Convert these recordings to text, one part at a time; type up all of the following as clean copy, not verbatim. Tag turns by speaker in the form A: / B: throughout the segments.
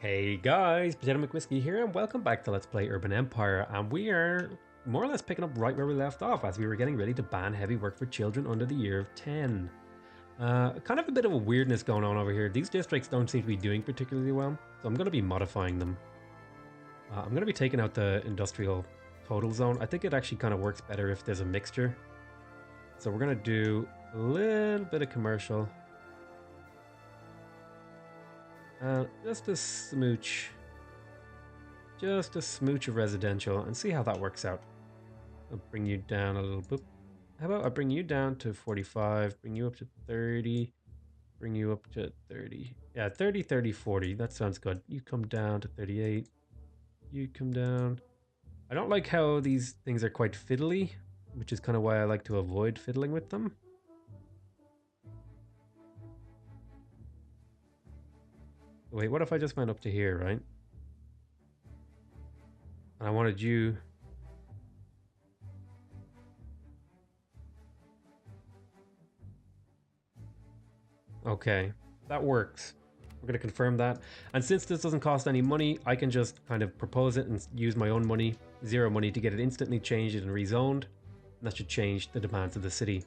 A: Hey guys, Potato McWhiskey here, and welcome back to Let's Play Urban Empire. And we are more or less picking up right where we left off, as we were getting ready to ban heavy work for children under the year of 10. Kind of a bit of a weirdness going on over here. These districts don't seem to be doing particularly well, so I'm going to be modifying them. I'm going to be taking out the industrial total zone. I think it actually kind of works better if there's a mixture. So we're going to do a little bit of commercial. Just a smooch. Just a smooch of residential and see how that works out. I'll bring you down a little bit. How about I bring you down to 45, bring you up to 30, bring you up to 30. Yeah, 30, 30, 40. That sounds good. You come down to 38. You come down. I don't like how these things are quite fiddly, which is kind of why I like to avoid fiddling with them. Wait, what if I just went up to here, right? And I wanted you... Okay, that works. We're going to confirm that. And since this doesn't cost any money, I can just kind of propose it and use my own money, zero money, to get it instantly changed and rezoned. And that should change the demands of the city.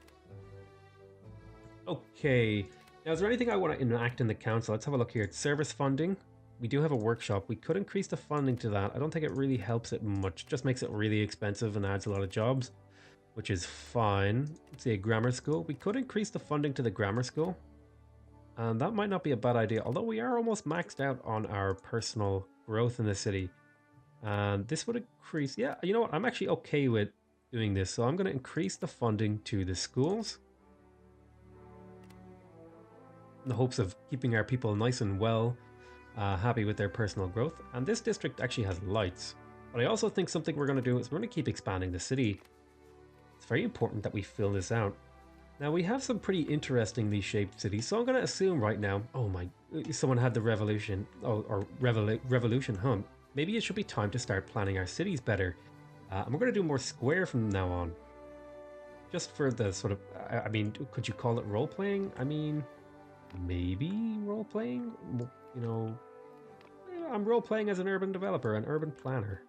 A: Okay. Now, is there anything I want to enact in the council? Let's have a look here. It's service funding. We do have a workshop. We could increase the funding to that. I don't think it really helps it much. Just makes it really expensive and adds a lot of jobs, which is fine. Let's see, a grammar school. We could increase the funding to the grammar school. And that might not be a bad idea, although we are almost maxed out on our personal growth in the city. And this would increase... Yeah, you know what? I'm actually okay with doing this. So I'm going to increase the funding to the schools, in the hopes of keeping our people nice and well, happy with their personal growth. And this district actually has lights. But I also think something we're going to do is we're going to keep expanding the city. It's very important that we fill this out. Now, we have some pretty interestingly shaped cities, so I'm going to assume right now... Oh my... Someone had the revolution. Oh, or revolution, huh? Maybe it should be time to start planning our cities better. And we're going to do more square from now on. Just for the sort of... I mean, could you call it role-playing? I mean... Maybe role-playing? You know... I'm role-playing as an urban developer, an urban planner.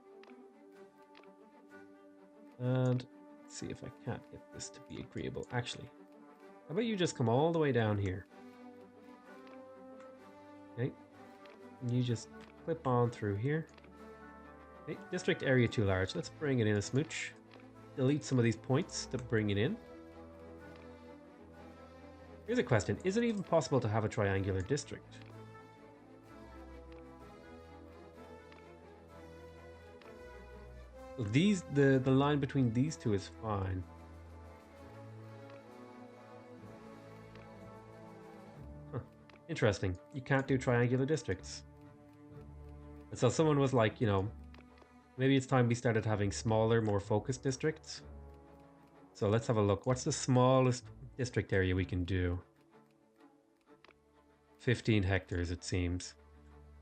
A: And... Let's see if I can't get this to be agreeable. Actually... How about you just come all the way down here? Okay. And you just clip on through here. Okay, district area too large. Let's bring it in a smooch. Delete some of these points to bring it in. Here's a question. Is it even possible to have a triangular district? These, the line between these two is fine. Interesting. You can't do triangular districts. And so someone was like, you know, maybe it's time we started having smaller, more focused districts. So let's have a look. What's the smallest district area we can do? 15 hectares, it seems.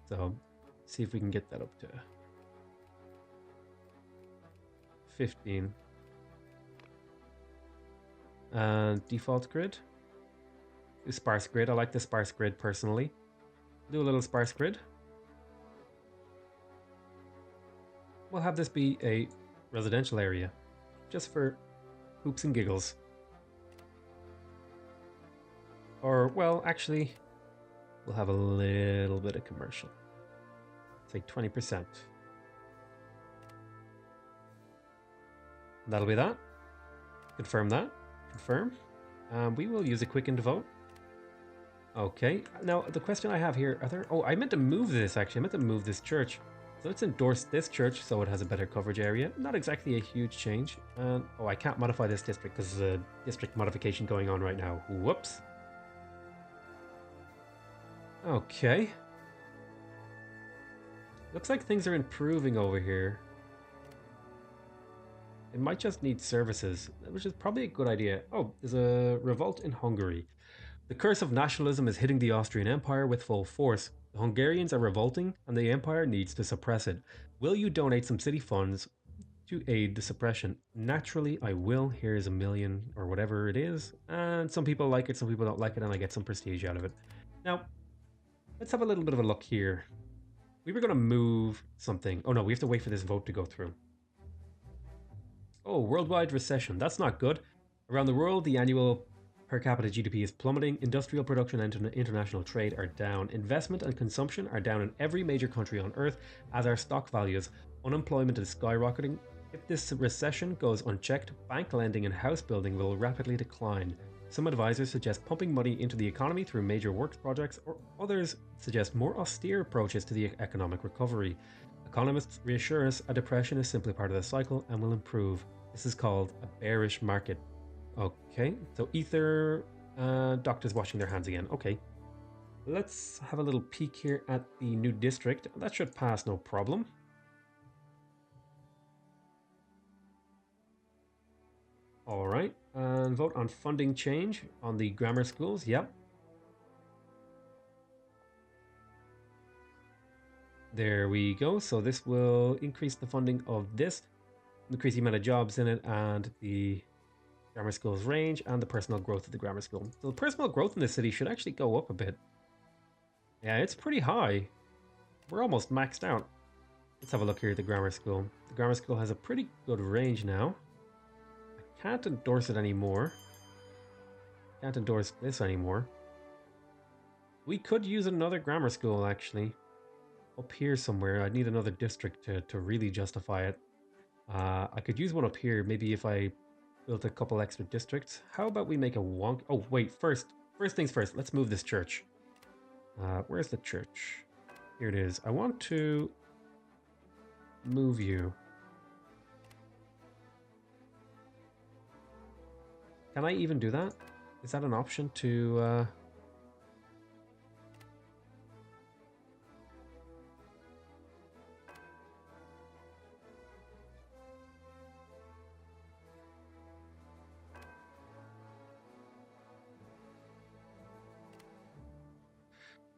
A: So see if we can get that up to 15. And default grid. Do sparse grid. I like the sparse grid personally. Do a little sparse grid. We'll have this be a residential area, just for hoops and giggles. Or, well, actually, we'll have a little bit of commercial. Say 20%. That'll be that. Confirm that. Confirm. We will use a quicken to vote. Okay, now the question I have here, are there... Oh, I meant to move this actually. I meant to move this church. So let's endorse this church so it has a better coverage area. Not exactly a huge change. Oh, I can't modify this district because there's a district modification going on right now. Whoops. Okay. Looks like things are improving over here. It might just need services, which is probably a good idea. Oh, there's a revolt in Hungary. The curse of nationalism is hitting the Austrian Empire with full force. The Hungarians are revolting, and the Empire needs to suppress it. Will you donate some city funds to aid the suppression? Naturally, I will. Here's $1 million, or whatever it is. And some people like it, some people don't like it, and I get some prestige out of it. Now, let's have a little bit of a look here. We were going to move something. Oh no, we have to wait for this vote to go through. Oh, worldwide recession. That's not good. Around the world, the annual per capita GDP is plummeting. Industrial production and international trade are down. Investment and consumption are down in every major country on Earth, as are stock values. Unemployment is skyrocketing. If this recession goes unchecked, bank lending and house building will rapidly decline. Some advisors suggest pumping money into the economy through major works projects, or others suggest more austere approaches to the economic recovery. Economists reassure us a depression is simply part of the cycle and will improve. This is called a bearish market. Okay, so Ether, doctors washing their hands again. Okay, let's have a little peek here at the new district. That should pass no problem. All right, and vote on funding change on the grammar schools. Yep. There we go. So this will increase the funding of this, increase the amount of jobs in it, and the grammar school's range, and the personal growth of the grammar school. So the personal growth in this city should actually go up a bit. Yeah, it's pretty high. We're almost maxed out. Let's have a look here at the grammar school. The grammar school has a pretty good range now. I can't endorse it anymore. Can't endorse this anymore. We could use another grammar school, actually. Up here somewhere. I'd need another district to really justify it. I could use one up here, maybe if I built a couple extra districts. How about we make a wonk... Oh, wait, first things first, let's move this church. Where's the church? Here it is. I want to move you. Can I even do that? Is that an option to...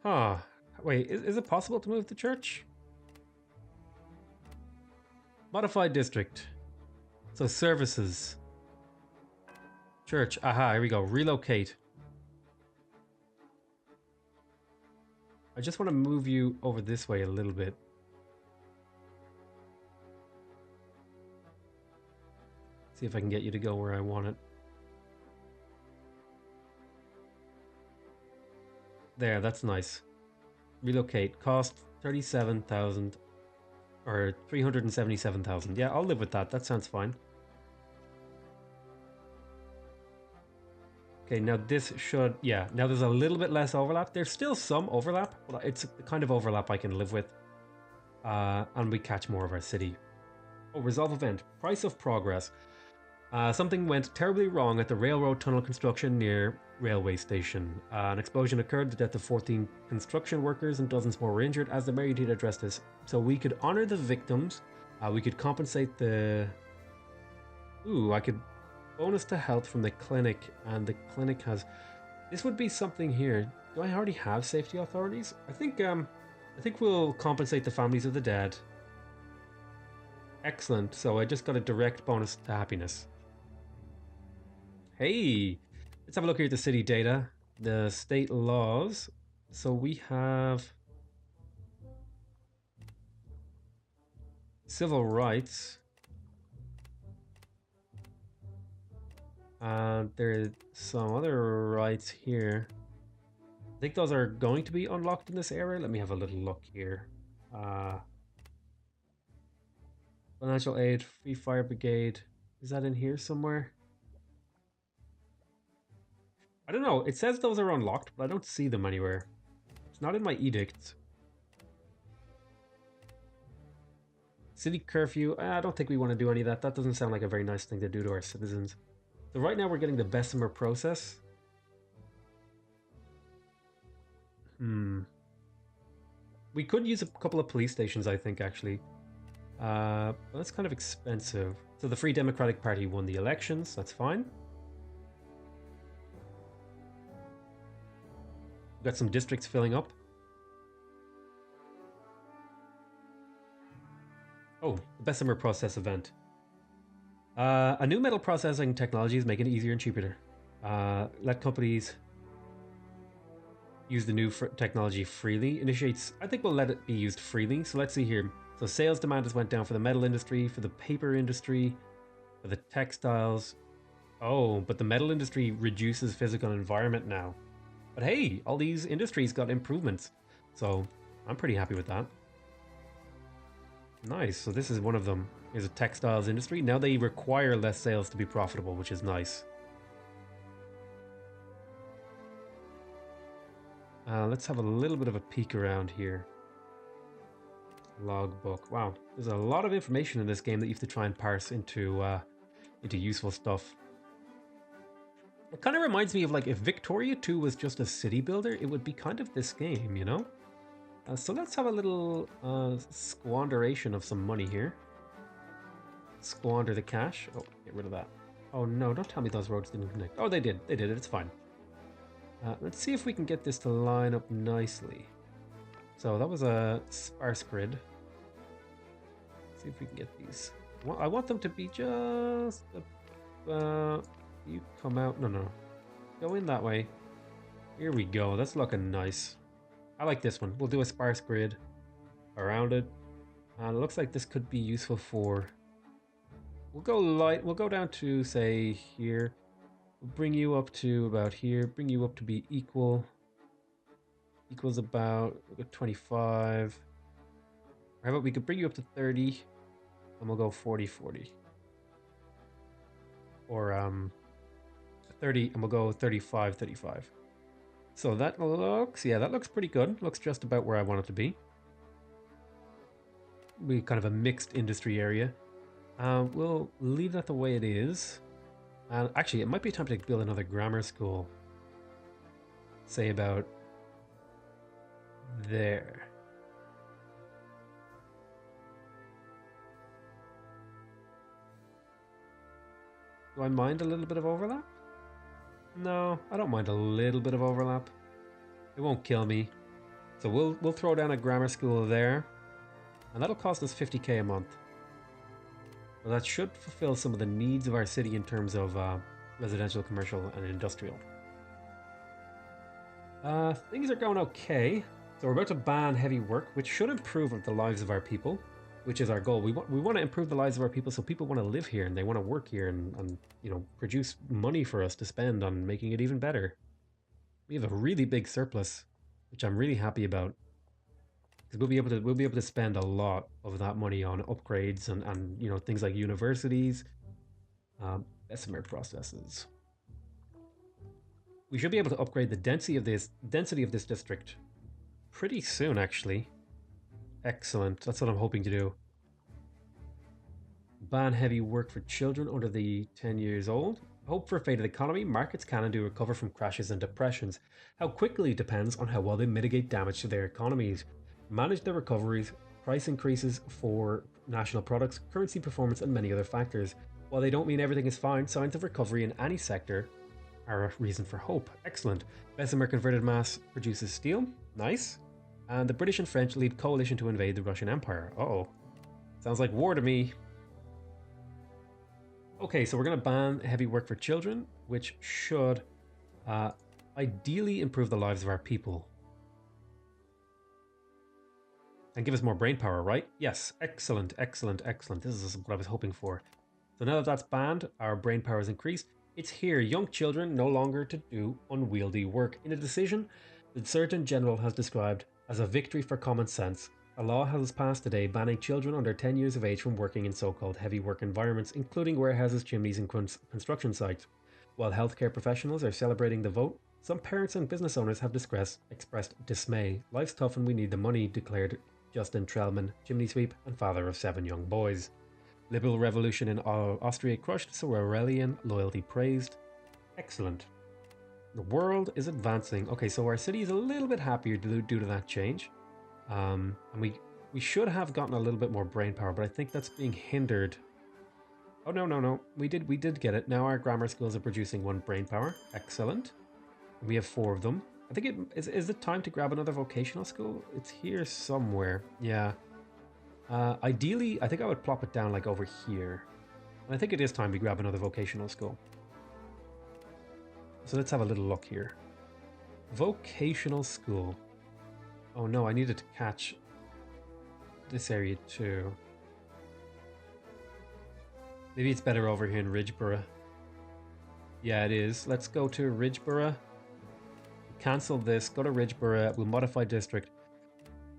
A: Huh. Wait, is it possible to move the church? Modified district. So services. Church. Aha, here we go. Relocate. I just want to move you over this way a little bit. See if I can get you to go where I want it. There, that's nice. Relocate. Cost 37,000 or 377,000. Yeah, I'll live with that. That sounds fine. Okay, now this should... Yeah, now there's a little bit less overlap. There's still some overlap, but it's the kind of overlap I can live with. And we catch more of our city. Oh, resolve event. Price of progress. Something went terribly wrong at the railroad tunnel construction near railway station. An explosion occurred, the death of 14 construction workers and dozens more were injured. As the mayor did address this, so we could honor the victims. We could compensate the... Ooh, I could bonus to health from the clinic, and the clinic has... This would be something here. Do I already have safety authorities? I think we'll compensate the families of the dead. Excellent. So I just got a direct bonus to happiness. Hey, let's have a look here at the city data, the state laws. So we have civil rights. And there's some other rights here. I think those are going to be unlocked in this area. Let me have a little look here. Financial aid, free fire brigade. Is that in here somewhere? I don't know. It says those are unlocked, but I don't see them anywhere. It's not in my edicts. City curfew. I don't think we want to do any of that. That doesn't sound like a very nice thing to do to our citizens. So right now we're getting the Bessemer process. We could use a couple of police stations, I think, actually. But that's kind of expensive. So the Free Democratic Party won the elections. That's fine. We've got some districts filling up. Oh, the Bessemer process event. A new metal processing technology is making it easier and cheaper. Let companies use the new technology freely. Initiates, I think we'll let it be used freely. So let's see here. So sales demand has went down for the metal industry, for the paper industry, for the textiles. Oh, but the metal industry reduces physical environment now. But hey, all these industries got improvements. So I'm pretty happy with that. Nice, so this is one of them. Here's a textiles industry. Now they require less sales to be profitable, which is nice. Let's have a little bit of a peek around here. Logbook. Wow, there's a lot of information in this game that you have to try and parse into useful stuff. It kind of reminds me of like if Victoria 2 was just a city builder, it would be kind of this game, you know? So let's have a little squanderation of some money here. Squander the cash. Oh, get rid of that. Oh no, don't tell me those roads didn't connect. Oh, they did. They did it. It's fine. Let's see if we can get this to line up nicely. So that was a sparse grid. Let's see if we can get these. Well, I want them to be just... you come out. No, no. Go in that way. Here we go. That's looking nice. I like this one. We'll do a sparse grid around it. And it looks like this could be useful for... We'll go light. We'll go down to, say, here. We'll bring you up to about here. Bring you up to be equal. Equals about 25. How about we could bring you up to 30. And we'll go 40, 40. Or 30, and we'll go 35, 35. So that looks, yeah, that looks pretty good. Looks just about where I want it to be. We kind of a mixed industry area. We'll leave that the way it is. And actually, it might be time to build another grammar school. Say about there. Do I mind a little bit of overlap? No, I don't mind a little bit of overlap. It won't kill me. So we'll throw down a grammar school there. And that'll cost us 50k a month. Well, that should fulfill some of the needs of our city in terms of residential, commercial, and industrial. Things are going okay. So we're about to ban heavy work, which should improve the lives of our people, which is our goal. We want to improve the lives of our people so people want to live here and they want to work here and you know, produce money for us to spend on making it even better. We have a really big surplus, which I'm really happy about. Because we'll be able to spend a lot of that money on upgrades and you know, things like universities, bessemer processes. We should be able to upgrade the density of this district pretty soon, actually. Excellent. That's what I'm hoping to do. Ban heavy work for children under the 10 years old. Hope for a faded economy. Markets can and do recover from crashes and depressions. How quickly depends on how well they mitigate damage to their economies. Manage their recoveries, price increases for national products, currency performance, and many other factors. While they don't mean everything is fine, signs of recovery in any sector are a reason for hope. Excellent. Bessemer converted mass produces steel. Nice. And the British and French lead coalition to invade the Russian Empire. Uh-oh. Sounds like war to me. Okay, so we're going to ban heavy work for children, which should ideally improve the lives of our people. And give us more brain power, right? Yes, excellent, excellent, excellent. This is what I was hoping for. So now that that's banned, our brain power is increased. It's here, young children no longer to do unwieldy work. In a decision, the Surgeon General has described as a victory for common sense. A law has passed today banning children under 10 years of age from working in so-called heavy work environments, including warehouses, chimneys, and construction sites. While healthcare professionals are celebrating the vote, some parents and business owners have expressed dismay. Life's tough and we need the money, declared Justin Trellman, chimney sweep and father of 7 young boys. Liberal revolution in Austria crushed, Swarelia loyalty praised. Excellent. The world is advancing. Okay, so our city is a little bit happier due to that change. And we should have gotten a little bit more brain power, but I think that's being hindered. Oh, no. We did get it. Now our grammar schools are producing 1 brain power. Excellent. We have 4 of them. I think is it time to grab another vocational school? It's here somewhere. Yeah. Ideally, I think I would plop it down like over here. And I think it is time we grab another vocational school. So let's have a little look here. Vocational school. Oh no, I needed to catch this area too. Maybe it's better over here in Ridgeborough. Yeah, it is. Let's go to Ridgeborough. Cancel this, go to Ridgeborough, we'll modify district,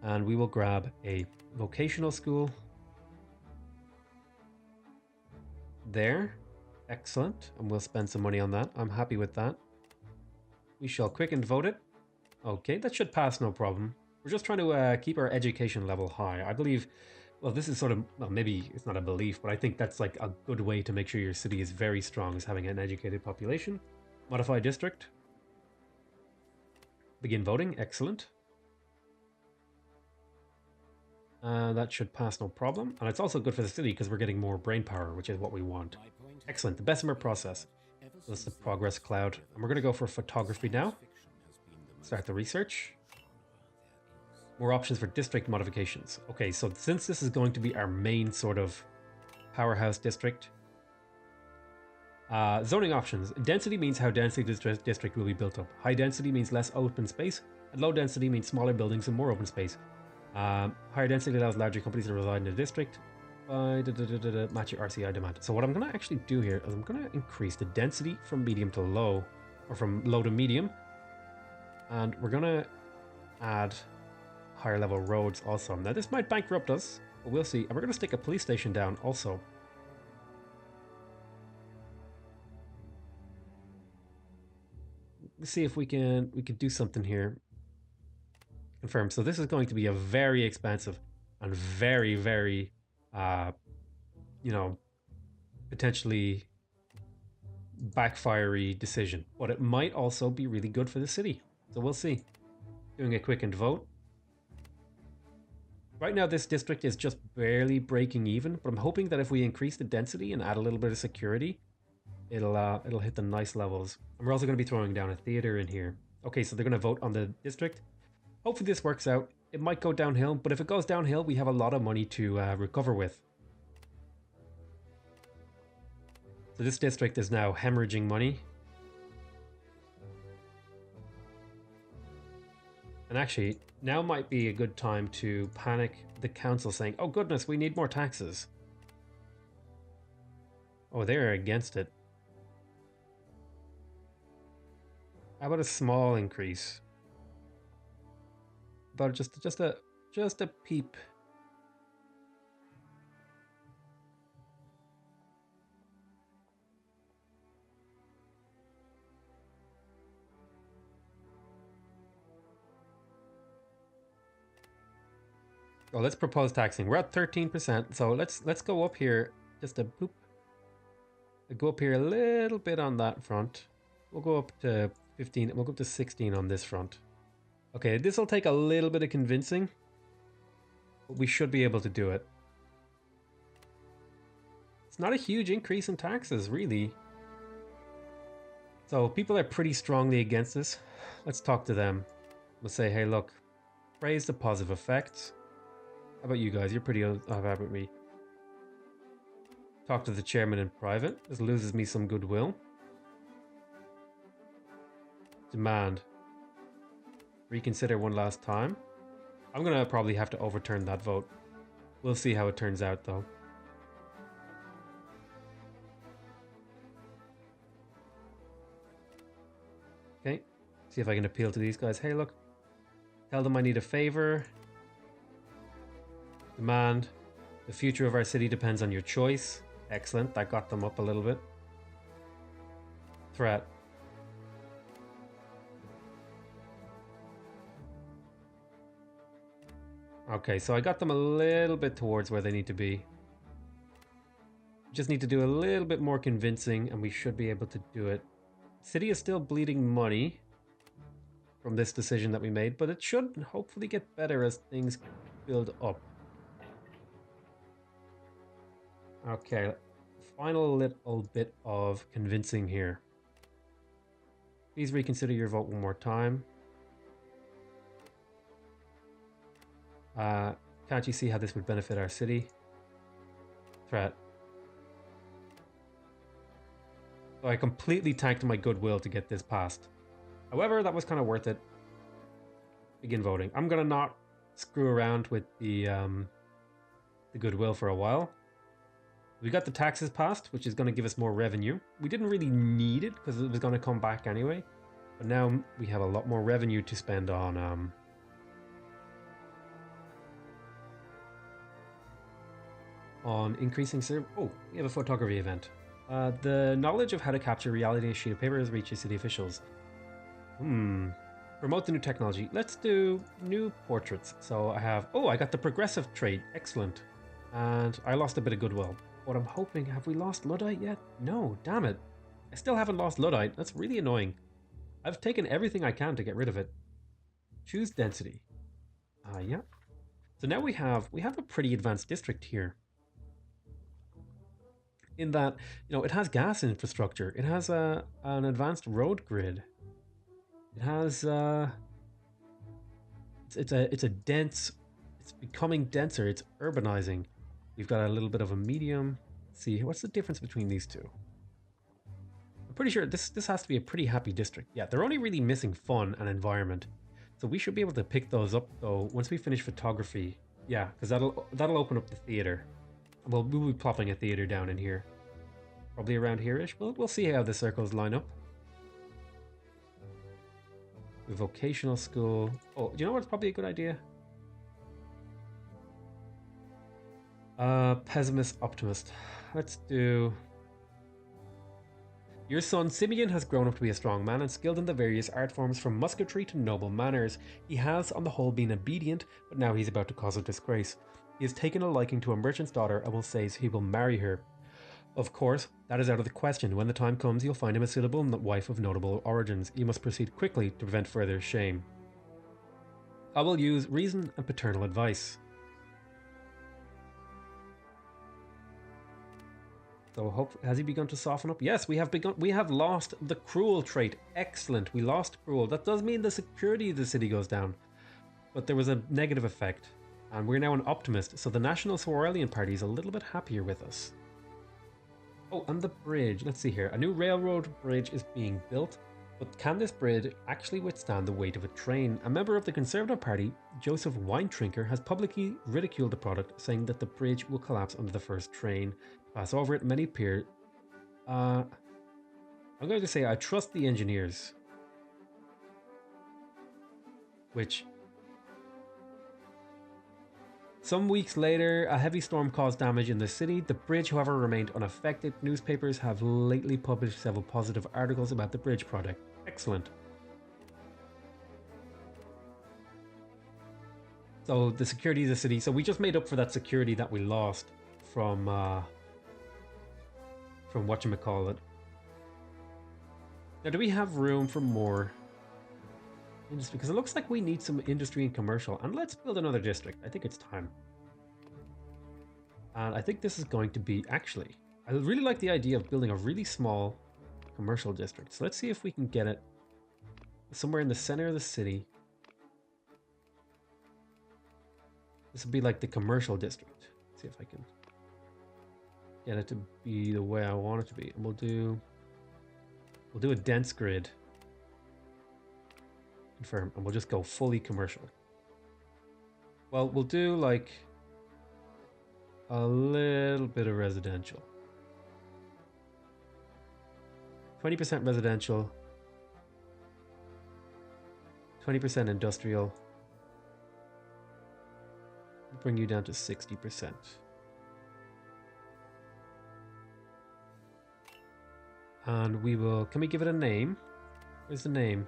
A: and we will grab a vocational school. There. Excellent. And we'll spend some money on that. I'm happy with that. We shall quicken vote it. Okay, that should pass no problem. We're just trying to keep our education level high. I believe, well, this is sort of, well, maybe it's not a belief, but I think that's like a good way to make sure your city is very strong, is having an educated population. Modify district. Begin voting. Excellent. That should pass no problem. And it's also good for the city because we're getting more brain power, which is what we want. Excellent. The Bessemer process. So that's the progress cloud. And we're going to go for photography now. Start the research. More options for district modifications. Okay, so since this is going to be our main sort of powerhouse district, zoning options. Density means how densely this district will be built up. High density means less open space, and low density means smaller buildings and more open space. Higher density allows larger companies to reside in the district. Match your RCI demand. So what I'm going to actually do here is I'm going to increase the density from medium to low, or from low to medium, and we're going to add higher level roads also. Now this might bankrupt us, but we'll see. And we're going to stick a police station down also. Let's see if we can do something here. Confirm. So this is going to be a very expensive and very, very, you know, potentially backfiery decision. But it might also be really good for the city. So we'll see. Doing a quickened vote. Right now this district is just barely breaking even, but I'm hoping that if we increase the density and add a little bit of security, it'll hit the nice levels. And we're also going to be throwing down a theater in here. Okay, so they're going to vote on the district. Hopefully this works out. It might go downhill, but if it goes downhill, we have a lot of money to recover with. So this district is now hemorrhaging money. And actually, now might be a good time to panic the council saying, oh goodness, we need more taxes. Oh, they're against it. How about a small increase? About just a peep. Oh, let's propose taxing. We're at 13%, so let's go up here just a boop. Go up here a little bit on that front. We'll go up to 15. We'll go up to 16 on this front. Okay, this will take a little bit of convincing, but we should be able to do it. It's not a huge increase in taxes, really. So people are pretty strongly against this. Let's talk to them. We'll say, hey, look, praise the positive effects. How about you guys? You're pretty happy with me. Talk to the chairman in private. This loses me some goodwill. Demand. Reconsider one last time. I'm gonna probably have to overturn that vote. We'll see how it turns out though. Okay, see if I can appeal to these guys. Hey look, tell them I need a favor. Demand. The future of our city depends on your choice. Excellent, that got them up a little bit. Threat. Okay, so I got them a little bit towards where they need to be. Just need to do a little bit more convincing and we should be able to do it. City is still bleeding money from this decision that we made, but it should hopefully get better as things build up. Okay, final little bit of convincing here. Please reconsider your vote one more time. Can't you see how this would benefit our city? Threat. So I completely tanked my goodwill to get this passed. However, that was kind of worth it. Begin voting. I'm gonna not screw around with the goodwill for a while. We got the taxes passed, which is going to give us more revenue. We didn't really need it because it was going to come back anyway. But now we have a lot more revenue to spend on increasing serve. Oh, we have a photography event. The knowledge of how to capture reality on a sheet of paper has reached city officials. Promote the new technology. Let's do new portraits. So I have... Oh, I got the progressive trait. Excellent. And I lost a bit of goodwill. What I'm hoping... Have we lost Luddite yet? No, damn it. I still haven't lost Luddite. That's really annoying. I've taken everything I can to get rid of it. Choose density. Yeah. So now we have a pretty advanced district here. In that, you know, it has gas infrastructure. It has an advanced road grid. It has it's a dense, it's becoming denser, it's urbanizing. We've got a little bit of a medium. Let's see, what's the difference between these two? I'm pretty sure this has to be a pretty happy district. Yeah, they're only really missing fun and environment. So we should be able to pick those up though once we finish photography. Yeah, because that'll open up the theater. We'll be plopping a theater down in here. Probably around here-ish. We'll see how the circles line up. The vocational school. Oh, do you know what's probably a good idea? Pessimist, optimist. Let's do... Your son Simeon has grown up to be a strong man and skilled in the various art forms from musketry to noble manners. He has, on the whole, been obedient, but now he's about to cause a disgrace. He has taken a liking to a merchant's daughter and will say he will marry her. Of course, that is out of the question. When the time comes, you'll find him a suitable wife of notable origins. You must proceed quickly to prevent further shame. I will use reason and paternal advice. So, has he begun to soften up? Yes, we have begun. We have lost the cruel trait. Excellent. We lost cruel. That does mean the security of the city goes down, but there was a negative effect, and we're now an optimist. So the National Swarelian Party is a little bit happier with us. Oh, and the bridge. Let's see here. A new railroad bridge is being built, but can this bridge actually withstand the weight of a train? A member of the Conservative Party, Joseph Weinetrinker, has publicly ridiculed the product, saying that the bridge will collapse under the first train. Pass over it, many appear. I'm going to say I trust the engineers. Which... Some weeks later, a heavy storm caused damage in the city. The bridge, however, remained unaffected. Newspapers have lately published several positive articles about the bridge project. Excellent. So the security of the city. So we just made up for that security that we lost from whatchamacallit. Now, do we have room for more industry? Because it looks like we need some industry and commercial. And let's build another district. I think it's time. And I think this is going to be... Actually, I really like the idea of building a really small commercial district. So let's see if we can get it somewhere in the center of the city. This will be like the commercial district. Let's see if I can get it to be the way I want it to be. And we'll do a dense grid. Confirm, and we'll just go fully commercial. Well, we'll do like a little bit of residential. 20% residential. 20% industrial. We'll bring you down to 60%. And we will... Can we give it a name? Where's the name?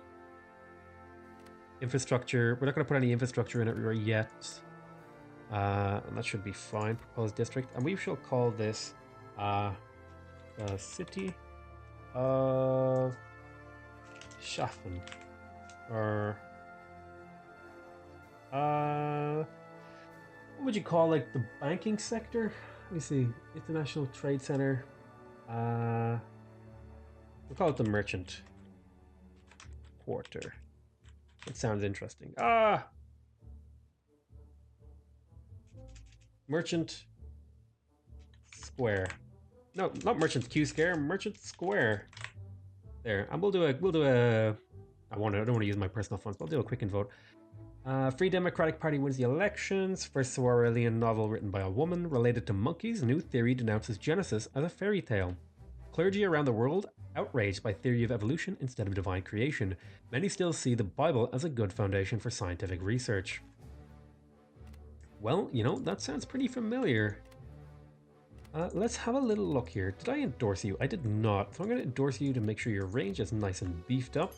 A: Infrastructure. We're not going to put any infrastructure in it yet. And that should be fine. Proposed district. And we shall call this the City of Schaffen. Or... what would you call, like, the banking sector? Let me see. International Trade Center. We'll call it the Merchant Quarter. It sounds interesting. Merchant Square. No, not Merchant Q Square. Merchant Square. There, and we'll do a I don't want to use my personal funds, but I'll do a quick vote. Free Democratic Party wins the elections. First Swarelian novel written by a woman related to monkeys. New theory denounces Genesis as a fairy tale. Clergy around the world outraged by theory of evolution instead of divine creation. Many still see the Bible as a good foundation for scientific research. Well, that sounds pretty familiar. Let's have a little look here. Did I endorse you? I did not. So I'm going to endorse you to make sure your range is nice and beefed up.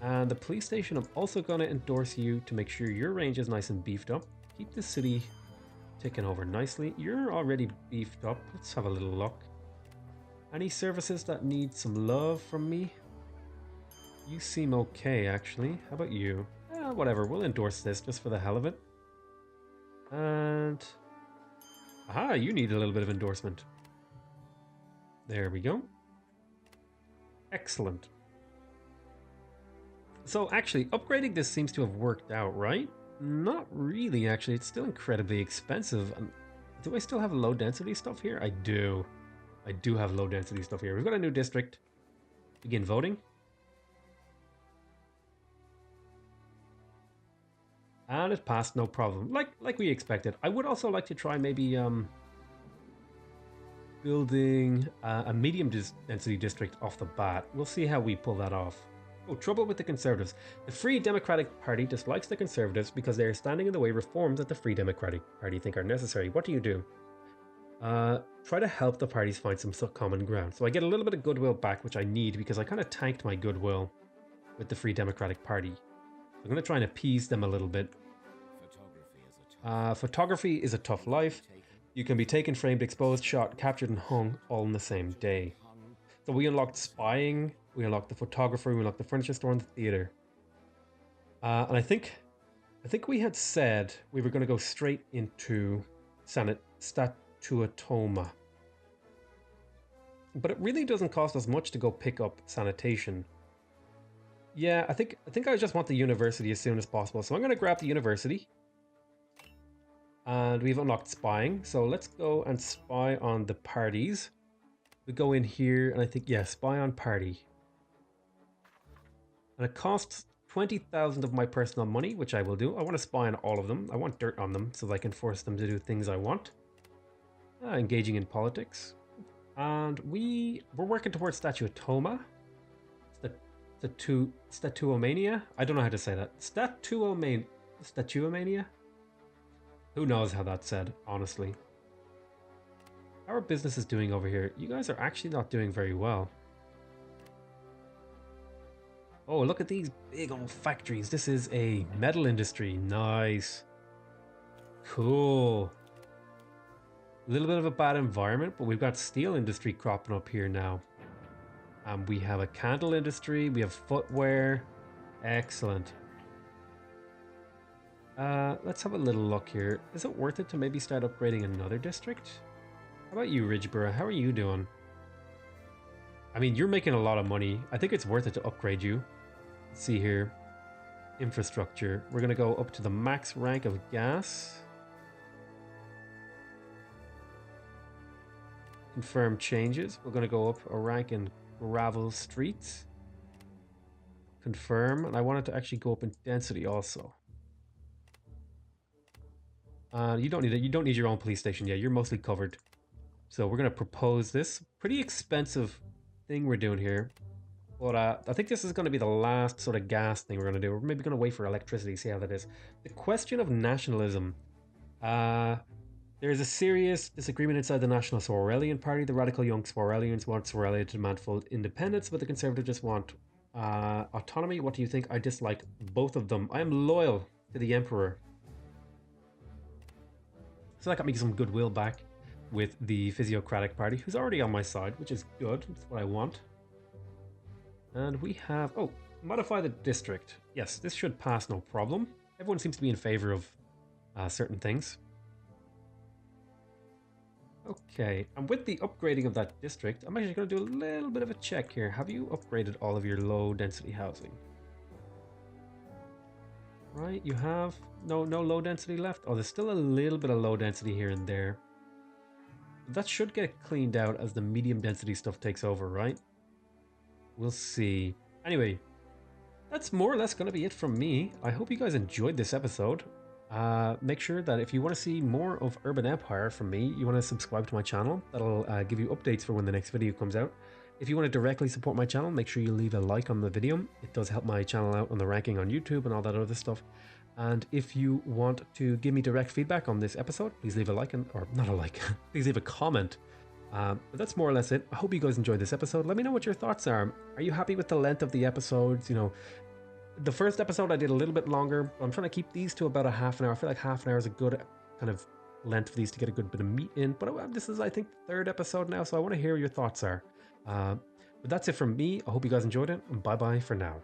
A: And the police station, I'm also going to endorse you to make sure your range is nice and beefed up. Keep the city ticking over nicely. You're already beefed up. Let's have a little look. Any services that need some love from me? You seem okay, actually. How about you? Whatever, we'll endorse this just for the hell of it. And... aha, you need a little bit of endorsement. There we go. Excellent. So actually, upgrading this seems to have worked out, right? Not really, actually. It's still incredibly expensive. Do I still have low density stuff here? I do. I do have low density stuff here. We've got a new district. Begin voting. And it passed, no problem. Like we expected. I would also like to try maybe building a medium density district off the bat. We'll see how we pull that off. Oh, trouble with the Conservatives. The Free Democratic Party dislikes the Conservatives because they are standing in the way of reforms that the Free Democratic Party think are necessary. What do you do? Try to help the parties find some common ground. So I get a little bit of goodwill back, which I need because I kind of tanked my goodwill with the Free Democratic Party. I'm going to try and appease them a little bit. Photography is a tough life. You can be taken, framed, exposed, shot, captured, and hung all in the same day. So we unlocked spying, we unlocked the photographer, we unlocked the furniture store and the theater. And I think we had said we were going to go straight into statuatoma. But it really doesn't cost us much to go pick up sanitation. Yeah, I think I just want the university as soon as possible. So I'm going to grab the university. And we've unlocked spying. So let's go and spy on the parties. We go in here and I think, yeah, spy on party. And it costs 20,000 of my personal money, which I will do. I want to spy on all of them. I want dirt on them so that I can force them to do things I want. Engaging in politics. And we're working towards statuatoma. Statuomania? I don't know how to say that. Statuomania? Who knows how that's said, honestly. How are businesses doing over here? You guys are actually not doing very well. Oh, look at these big old factories. This is a metal industry. Nice. Cool. A little bit of a bad environment, but we've got steel industry cropping up here now. We have a candle industry. We have footwear. Excellent. Let's have a little look here. Is it worth it to maybe start upgrading another district? How about you, Ridgeborough? How are you doing? I mean, you're making a lot of money. I think it's worth it to upgrade you. Let's see here. Infrastructure. We're going to go up to the max rank of gas. Confirm changes. We're going to go up a rank in gravel streets. Confirm. And I want it to actually go up in density also. You don't need it. You don't need your own police station yet. You're mostly covered. So we're going to propose this pretty expensive thing we're doing here. But I think this is going to be the last sort of gas thing we're going to do. We're maybe going to wait for electricity, see how that is. The question of nationalism. There is a serious disagreement inside the National Swarelian Party. The radical young Swarelians want Swarelia to demand full independence, but the Conservatives just want autonomy. What do you think? I dislike both of them. I am loyal to the Emperor. So that got me some goodwill back with the Physiocratic Party, who's already on my side, which is good. That's what I want. And we have... oh, modify the district. Yes, this should pass no problem. Everyone seems to be in favor of certain things. Okay, and with the upgrading of that district, I'm actually going to do a little bit of a check here. Have you upgraded all of your low density housing? Right, you have no low density left. Oh, there's still a little bit of low density here and there. That should get cleaned out as the medium density stuff takes over, right? We'll see. Anyway, that's more or less going to be it from me. I hope you guys enjoyed this episode. Make sure that if you want to see more of Urban Empire from me, you want to subscribe to my channel. That'll give you updates for when the next video comes out. If you want to directly support my channel, make sure you leave a like on the video. It does help my channel out on the ranking on YouTube and all that other stuff. And if you want to give me direct feedback on this episode, please leave a like, or not a like, please leave a comment. But that's more or less it. I hope you guys enjoyed this episode. Let me know what your thoughts are. Are you happy with the length of the episodes? You know, the first episode I did a little bit longer. I'm trying to keep these to about a half an hour. I feel like half an hour is a good kind of length for these to get a good bit of meat in. But this is, I think, the third episode now, so I want to hear what your thoughts are. But that's it from me. I hope you guys enjoyed it, and bye-bye for now.